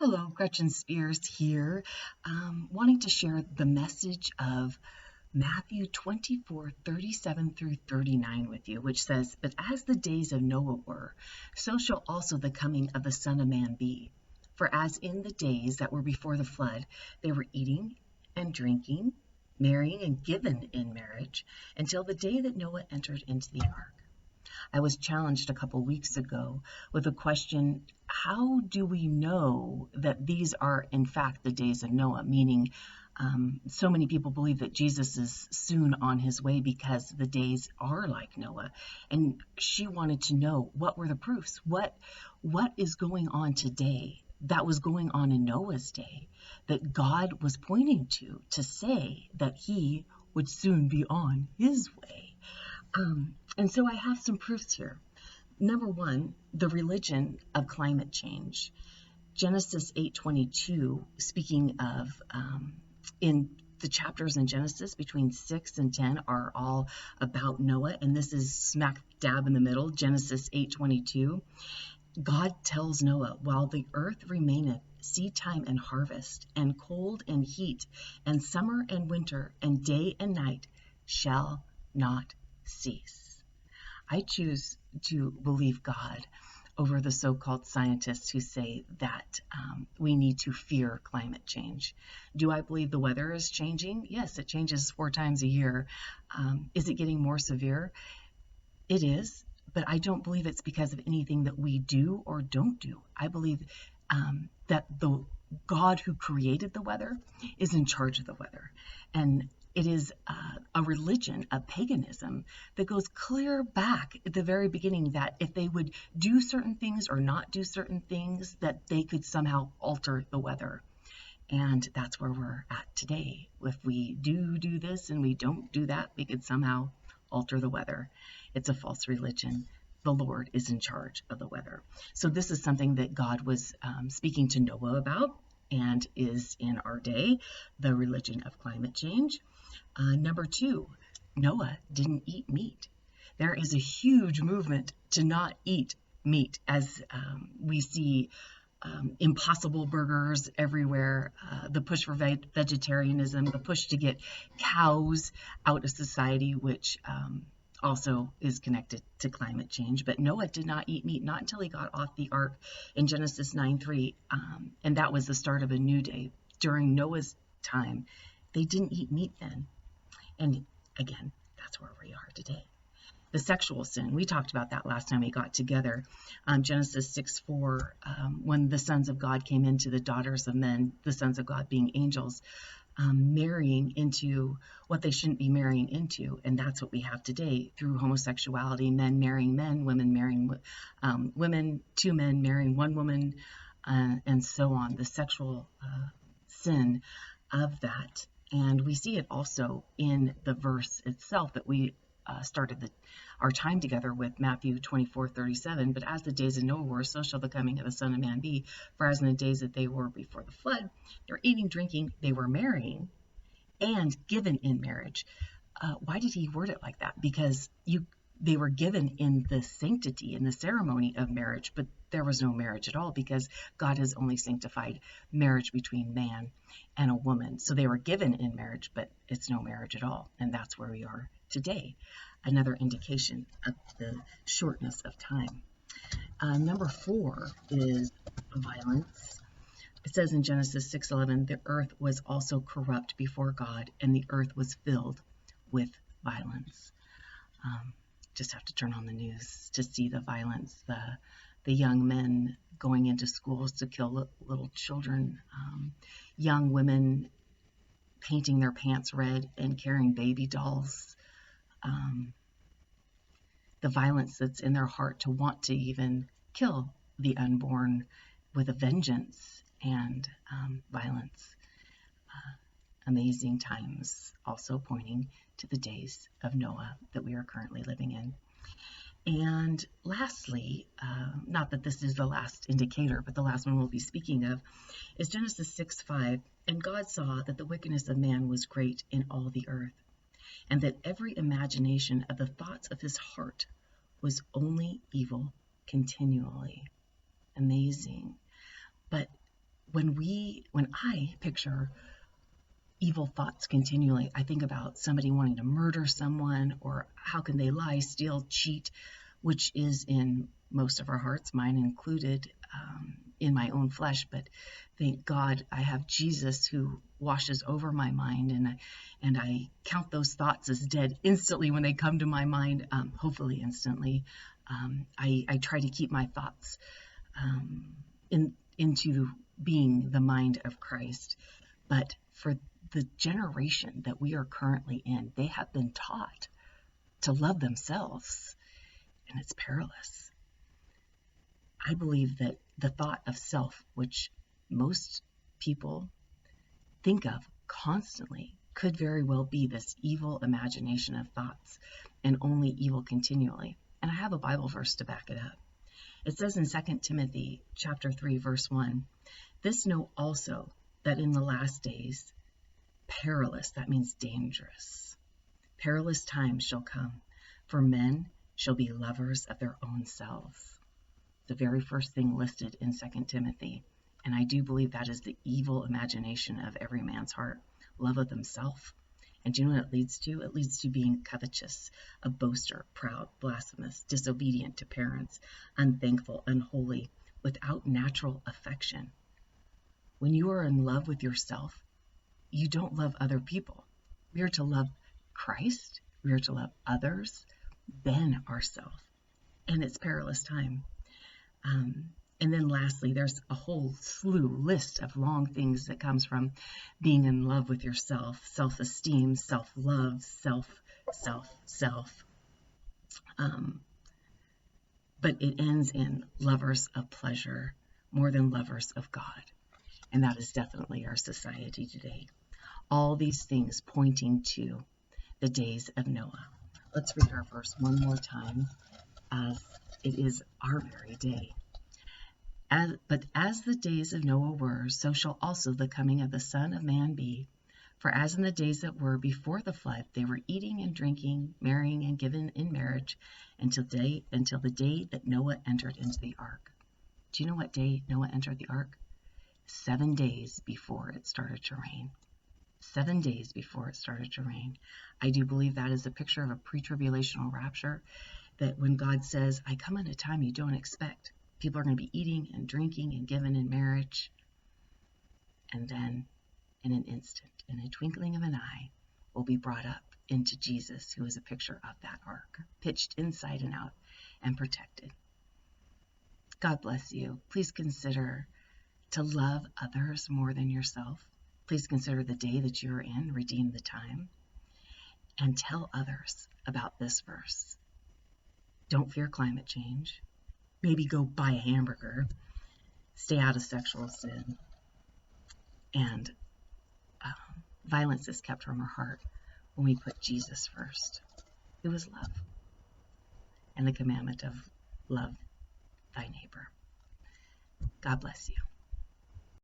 Hello, Gretchen Spears here, wanting to share the message of Matthew 24:37 through 39 with you, which says, "But as the days of Noah were, so shall also the coming of the Son of Man be. For as in the days that were before the flood, they were eating and drinking, marrying and given in marriage, until the day that Noah entered into the ark." I was challenged a couple weeks ago with a question: how do we know that these are in fact the days of Noah? Meaning, so many people believe that Jesus is soon on his way because the days are like Noah. And she wanted to know, what were the proofs? What is going on today that was going on in Noah's day that God was pointing to say that he would soon be on his way? And so I have some proofs here. Number one, the religion of climate change. Genesis 8:22, speaking of in the chapters in Genesis between 6 and 10 are all about Noah, and this is smack dab in the middle. Genesis 8:22. God tells Noah, "While the earth remaineth, seed time and harvest, and cold and heat, and summer and winter, and day and night shall not cease." I choose to believe God over the so-called scientists who say that we need to fear climate change. Do I believe the weather is changing? Yes, it changes 4 times a year. Is it getting more severe? It is, but I don't believe it's because of anything that we do or don't do. I believe that the God who created the weather is in charge of the weather. And it is a religion, a paganism that goes clear back at the very beginning, that if they would do certain things or not do certain things, that they could somehow alter the weather. And that's where we're at today. If we do this and we don't do that, we could somehow alter the weather. It's a false religion. The Lord is in charge of the weather. So this is something that God was speaking to Noah about and is in our day, the religion of climate change. Number two, Noah didn't eat meat. There is a huge movement to not eat meat, as we see impossible burgers everywhere, the push for vegetarianism, the push to get cows out of society, which also is connected to climate change. But Noah did not eat meat, not until he got off the ark in Genesis 9:3, and that was the start of a new day. During Noah's time, they didn't eat meat then. And again, that's where we are today. The sexual sin, we talked about that last time we got together. Genesis 6:4, when the sons of God came into the daughters of men, the sons of God being angels, marrying into what they shouldn't be marrying into. And that's what we have today through homosexuality: men marrying men, women marrying women, 2 men marrying 1 woman, and so on. The sexual sin of that. And we see it also in the verse itself that we started our time together with, Matthew 24:37. "But as the days of Noah were, so shall the coming of the Son of Man be. For as in the days that they were before the flood, they were eating, drinking, they were marrying, and given in marriage." Why did he word it like that? Because they were given in the sanctity, in the ceremony of marriage, but there was no marriage at all, because God has only sanctified marriage between man and a woman. So they were given in marriage, but it's no marriage at all. And that's where we are today. Another indication of the shortness of time. Number 4 is violence. It says in Genesis 6:11, "The earth was also corrupt before God, and the earth was filled with violence." Just have to turn on the news to see the violence, the young men going into schools to kill little children, young women painting their pants red and carrying baby dolls, the violence that's in their heart to want to even kill the unborn with a vengeance, and violence. Amazing times, also pointing to the days of Noah that we are currently living in. And lastly, not that this is the last indicator, but the last one we'll be speaking of, is Genesis 6:5. "And God saw that the wickedness of man was great in all the earth, and that every imagination of the thoughts of his heart was only evil continually." Amazing. But when I picture evil thoughts continually, I think about somebody wanting to murder someone, or how can they lie, steal, cheat, which is in most of our hearts, mine included, in my own flesh. But thank God I have Jesus who washes over my mind, and I count those thoughts as dead instantly when they come to my mind, hopefully instantly. I try to keep my thoughts into being the mind of Christ. But for the generation that we are currently in, they have been taught to love themselves, and it's perilous. I believe that the thought of self, which most people think of constantly, could very well be this evil imagination of thoughts, and only evil continually. And I have a Bible verse to back it up. It says in 2 Timothy chapter 3, verse 1, "This know also, that in the last days perilous," that means dangerous, "perilous times shall come, for men shall be lovers of their own selves." The very first thing listed in 2 Timothy. And I do believe that is the evil imagination of every man's heart, love of themselves. And do you know what it leads to? It leads to being covetous, a boaster, proud, blasphemous, disobedient to parents, unthankful, unholy, without natural affection. When you are in love with yourself, you don't love other people. We are to love Christ. We are to love others, then ourselves. And it's perilous time. And then lastly, there's a whole list of long things that comes from being in love with yourself: self-esteem, self-love, self. But it ends in lovers of pleasure more than lovers of God. And that is definitely our society today. All these things pointing to the days of Noah. Let's read our verse one more time, as it is our very day. But as the days of Noah were, so shall also the coming of the Son of Man be. For as in the days that were before the flood, they were eating and drinking, marrying and given in marriage, until the day that Noah entered into the ark. Do you know what day Noah entered the ark? 7 days before it started to rain. 7 days before it started to rain. I do believe that is a picture of a pre-tribulational rapture, that when God says, "I come at a time you don't expect," people are going to be eating and drinking and given in marriage. And then in an instant, in a twinkling of an eye, will be brought up into Jesus, who is a picture of that ark, pitched inside and out and protected. God bless you. Please consider to love others more than yourself. Please consider the day that you're in, redeem the time, and tell others about this verse. Don't fear climate change. Maybe go buy a hamburger, stay out of sexual sin, and violence is kept from our heart when we put Jesus first. It was love, and the commandment of love thy neighbor. God bless you.